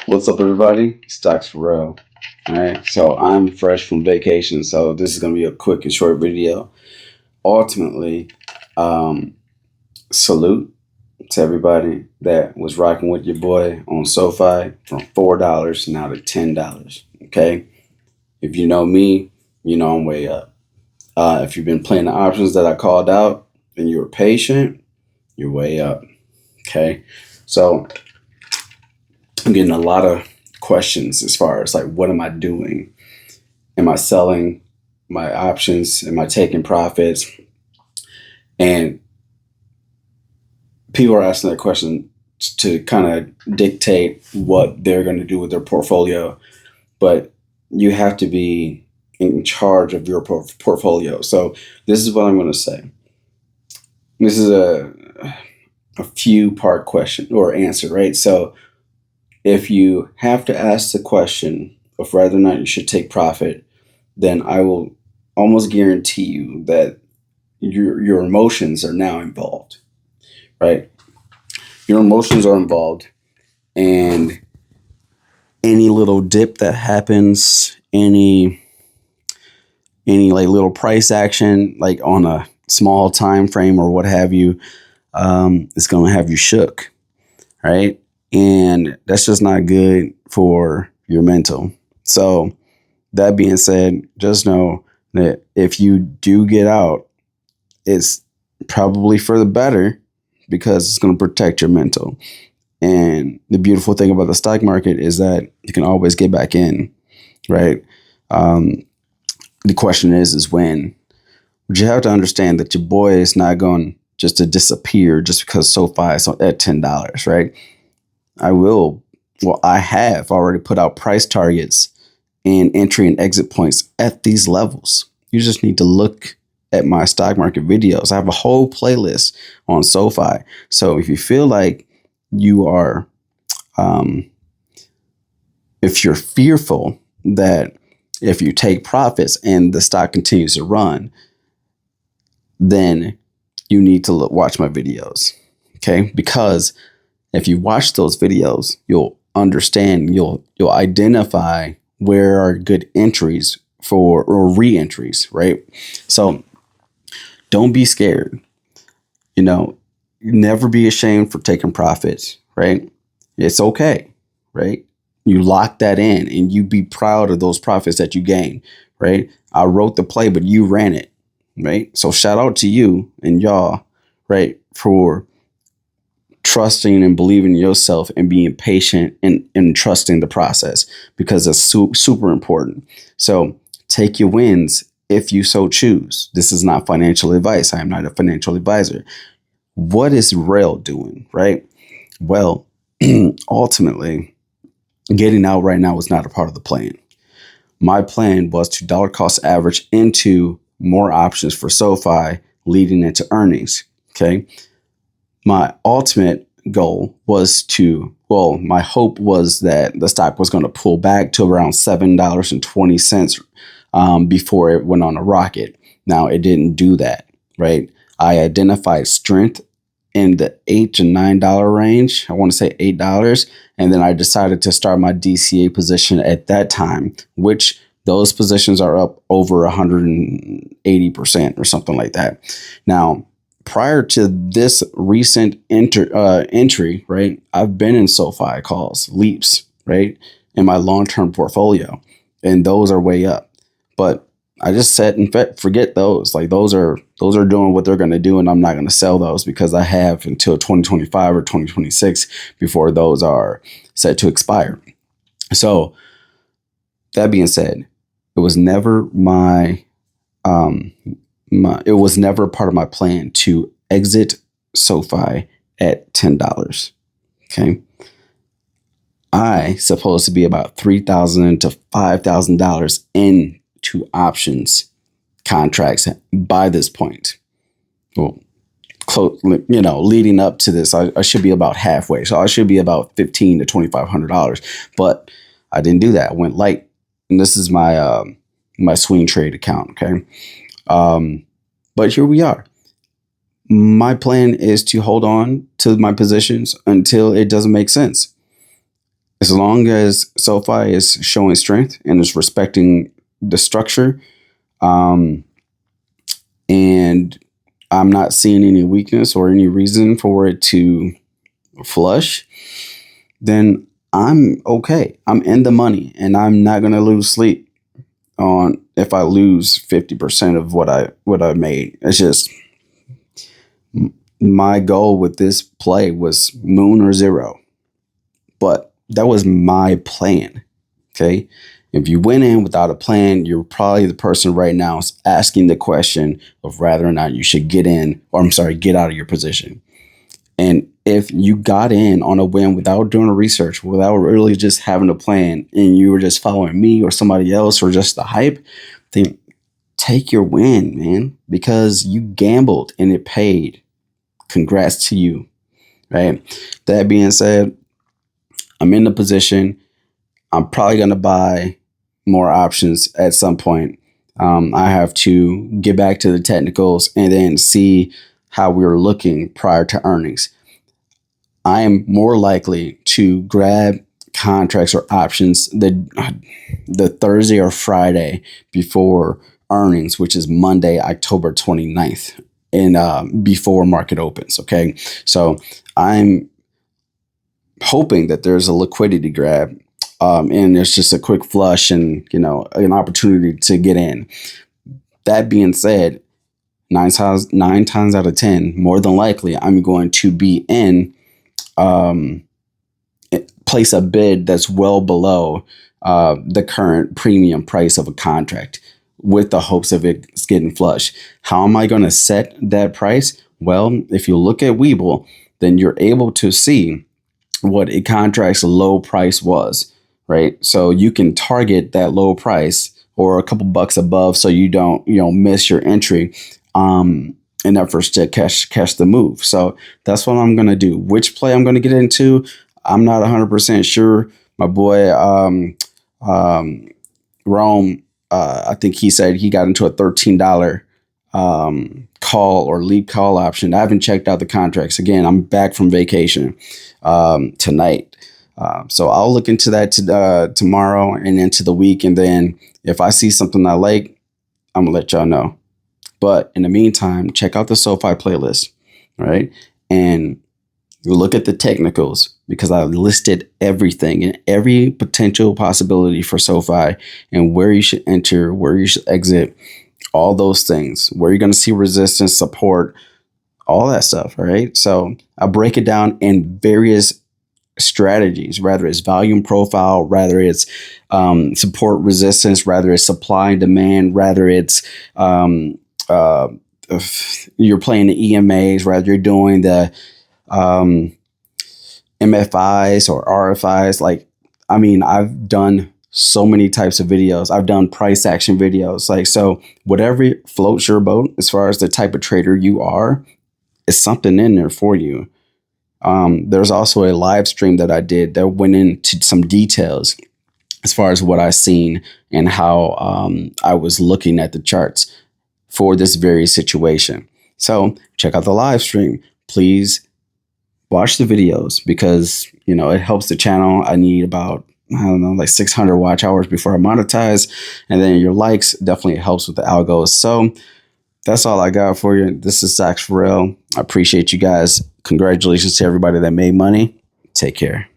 What's up, everybody? Stocks for Rell. All right, so I'm fresh from vacation, so this is going to be a quick and short video. Ultimately, um, salute to everybody that was rocking with your boy on SoFi from $4 now to $10. Okay, if you know me, you know I'm way up. If you've been playing the options that I called out and you were patient, you're way up. Okay, so I'm getting a lot of questions as far as like, what am I doing? Am I selling my options? Am I taking profits? And people are asking that question to kind of dictate what they're going to do with their portfolio. But you have to be in charge of your portfolio. So this is what I'm going to say. This is a few part question or answer, right? So if you have to ask the question of whether or not you should take profit, then I will almost guarantee you that your emotions are now involved, right? Your emotions are involved, and any little dip that happens, any like little price action, like on a small time frame or what have you, it's going to have you shook, right? And that's just not good for your mental. So that being said, just know that if you do get out, it's probably for the better because it's going to protect your mental. And the beautiful thing about the stock market is that you can always get back in, right? The question is when. But you have to understand that your boy is not going just to disappear just because SoFi is at $10, right? I have already put out price targets and entry and exit points at these levels. You just need to look at my stock market videos. I have a whole playlist on SoFi. So if you feel like you are, if you're fearful that if you take profits and the stock continues to run, then you need to watch my videos. Okay. Because if you watch those videos, you'll understand, you'll identify where are good entries for or re-entries, right? So don't be scared. Never be ashamed for taking profits, right? It's okay, right? You lock that in and you be proud of those profits that you gain, right? I wrote the play, but you ran it, right? So shout out to you and y'all, right, for trusting and believing in yourself and being patient and trusting the process, because it's super important. So take your wins if you so choose. This is not financial advice. I am not a financial advisor. What is Rell doing, right? Well, ultimately, getting out right now was not a part of the plan. My plan was to dollar cost average into more options for SoFi leading into earnings, okay? My ultimate goal was my hope was that the stock was going to pull back to around $7.20 before it went on a rocket. Now, it didn't do that, right? I identified strength in the $8 to $9 range. I want to say $8. And then I decided to start my DCA position at that time, which those positions are up over 180% or something like that. Now, prior to this recent entry, right, I've been in SoFi calls, leaps, right, in my long-term portfolio, and those are way up. But I just set and forget those. Like those are doing what they're going to do, and I'm not going to sell those because I have until 2025 or 2026 before those are set to expire. So that being said, it was never it was never part of my plan to exit SoFi at $10. Okay. I supposed to be about $3,000 to $5,000 into options contracts by this point. Well, leading up to this, I should be about halfway. So I should be about $1,500 to $2,500, but I didn't do that. I went light, and this is my my swing trade account. Okay. But here we are. My plan is to hold on to my positions until it doesn't make sense. As long as SoFi is showing strength and is respecting the structure, um, and I'm not seeing any weakness or any reason for it to flush, then I'm okay. I'm in the money, and I'm not gonna lose sleep on if I lose 50% of what I made. It's just my goal with this play was moon or zero, but that was my plan. Okay. If you went in without a plan, you're probably the person right now asking the question of whether or not you should get in, or I'm sorry, get out of your position. And if you got in on a whim without doing research, without really just having a plan, and you were just following me or somebody else or just the hype, then take your win, man, because you gambled and it paid. Congrats to you, right? That being said, I'm in the position. I'm probably going to buy more options at some point. I have to get back to the technicals and then see how we were looking prior to earnings. I am more likely to grab contracts or options the Thursday or Friday before earnings, which is Monday, October 29th, and before market opens. Okay. So I'm hoping that there's a liquidity grab, and it's just a quick flush and, an opportunity to get in. That being said, nine times out of 10, more than likely, I'm going to be in, place a bid that's well below the current premium price of a contract with the hopes of it getting flush. How am I going to set that price? Well, if you look at Weeble, then you're able to see what a contract's low price was, right? So you can target that low price or a couple bucks above, so you don't, miss your entry, in efforts to catch the move. So that's what I'm gonna do. Which play I'm gonna get into, I'm not 100% sure. My boy Rome, I think he said he got into a $13 call or lead call option. I haven't checked out the contracts. Again, I'm back from vacation tonight. So I'll look into that tomorrow and into the week. And then if I see something I like, I'm going to let y'all know. But in the meantime, check out the SoFi playlist, right? And look at the technicals, because I listed everything and every potential possibility for SoFi and where you should enter, where you should exit, all those things, where you're going to see resistance, support, all that stuff. All right. So I break it down in various strategies, whether it's volume profile, whether it's support resistance, whether it's supply and demand, whether it's if you're playing the EMAs, whether you're doing the MFIs or RFIs. I've done so many types of videos. I've done price action videos. So whatever floats your boat as far as the type of trader you are, is something in there for you. There's also a live stream that I did that went into some details as far as what I seen and how I was looking at the charts for this very situation. So check out the live stream. Please watch the videos, because, it helps the channel. I need about, 600 watch hours before I monetize. And then your likes definitely helps with the algos. So that's all I got for you. This is S4R Rell. I appreciate you guys. Congratulations to everybody that made money. Take care.